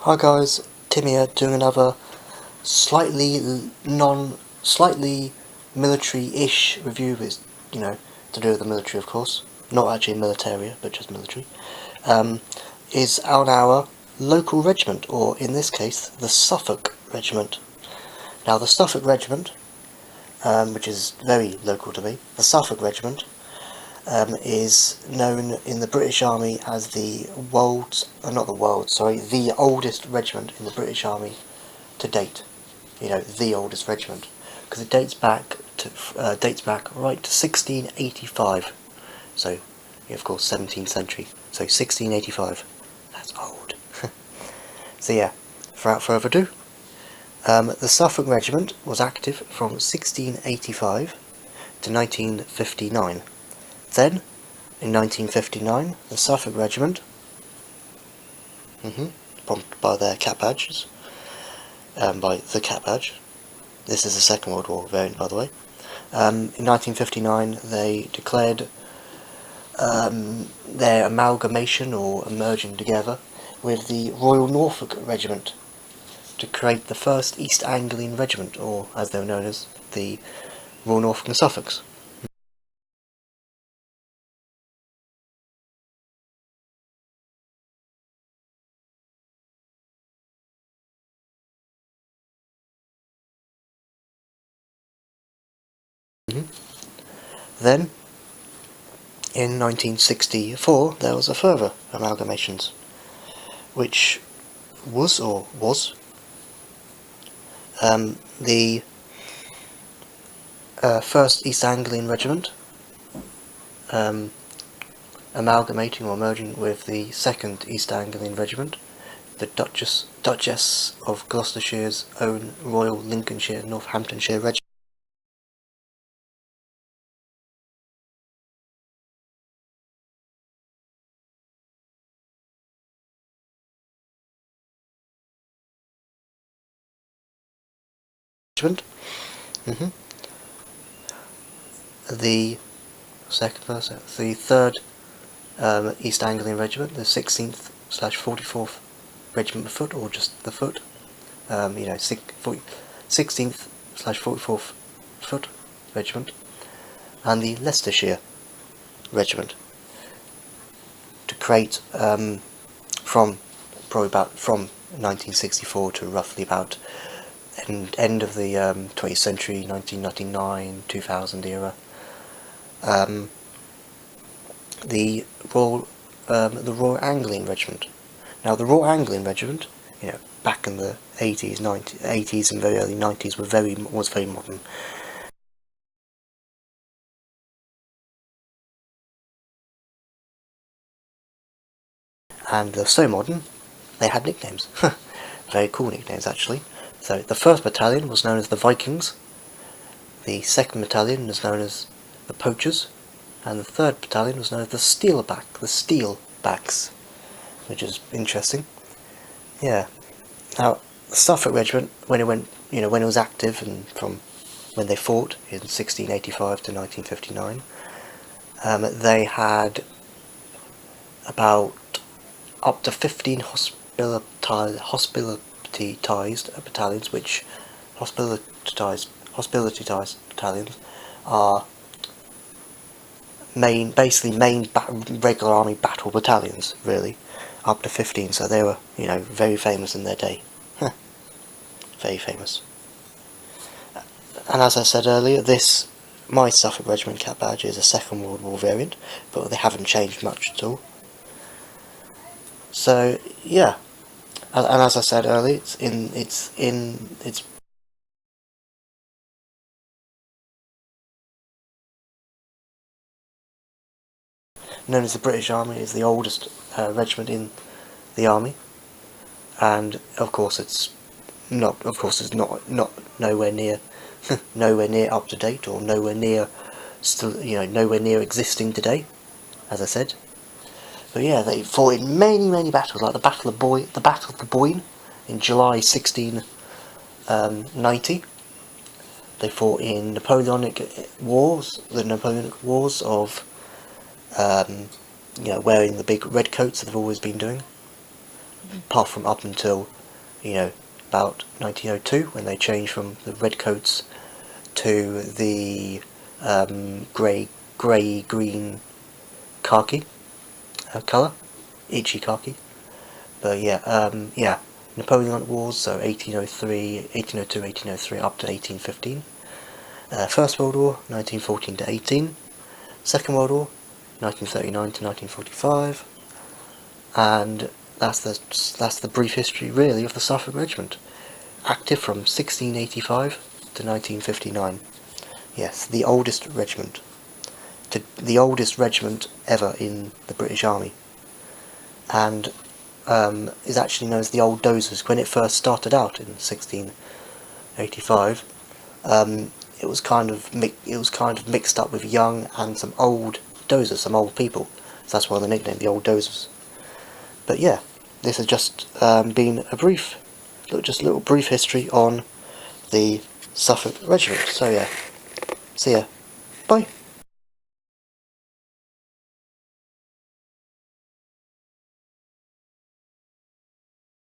Hi guys, Tim here doing another slightly military-ish review. Is to do with the military, of course, not actually militaria, but just military. Is on our local regiment, or in this case, the Suffolk Regiment. Now, the Suffolk Regiment, which is very local to me, the Suffolk Regiment is known in the British Army as the oldest regiment in the British Army to date. The oldest regiment, because it dates back right to 1685. So, of course, 17th century. So 1685. That's old. So yeah, without further ado, the Suffolk Regiment was active from 1685 to 1959. Then, in 1959, the Suffolk Regiment, by their cap badges, by the cap badge, this is the Second World War variant, by the way, in 1959 they declared their amalgamation, or merging together, with the Royal Norfolk Regiment to create the first East Anglian Regiment, or as they were known as, the Royal Norfolk and Suffolks. Then, in 1964, there was a further amalgamations, which was the first East Anglian Regiment, amalgamating or merging with the second East Anglian Regiment, the Duchess of Gloucestershire's own Royal Lincolnshire Northamptonshire Regiment. The the third East Anglian Regiment, the 16th/44th Regiment of Foot, or just the Foot, 16th/44th Foot Regiment, and the Leicestershire Regiment, to create from 1964 to roughly about end of the 20th century, 1999, 2000 era, the Royal Anglian Regiment. Now, the Royal Anglian Regiment, back in the 80s, 80s and very early 90s, was very modern. And they're so modern, they had nicknames. Very cool nicknames, actually. So, the 1st Battalion was known as the Vikings, the 2nd Battalion was known as the Poachers, and the 3rd Battalion was known as the Steelbacks, which is interesting. Yeah. Now, the Suffolk Regiment, when it was active, and from when they fought in 1685 to 1959, they had about up to 15 hospitality-tised battalions, which hospitality-tised battalions are basically main regular army battle battalions, really, up to 15. So they were, very famous in their day. Very famous. And as I said earlier, my Suffolk Regiment cap badge is a Second World War variant, but they haven't changed much at all. So yeah, and as I said earlier, it's known as the British Army, is the oldest regiment in the army, and of course it's not nowhere near nowhere near up to date, or nowhere near existing today, as I said. But yeah, they fought in many battles, like the Battle of the Boyne in July 1690. They fought in the Napoleonic Wars of wearing the big red coats that they've always been doing, apart from up until you know, about 1902, when they changed from the redcoats to the grey-green khaki colour, itchy khaki. But yeah, Napoleonic Wars, so 1803, 1802, 1803 up to 1815. First World War, 1914 to 18. Second World War, 1939 to 1945. And that's the brief history, really, of the Suffolk Regiment. Active from 1685 to 1959. Yes, the oldest regiment. The oldest regiment ever in the British Army. And is actually known as the Old Dozers. When it first started out in 1685, it was kind of mixed up with young and some old dozers, some old people. So that's why the nickname, the Old Dozers. But yeah, this has just been a little brief history on the Suffolk Regiment. So yeah, see ya. Bye.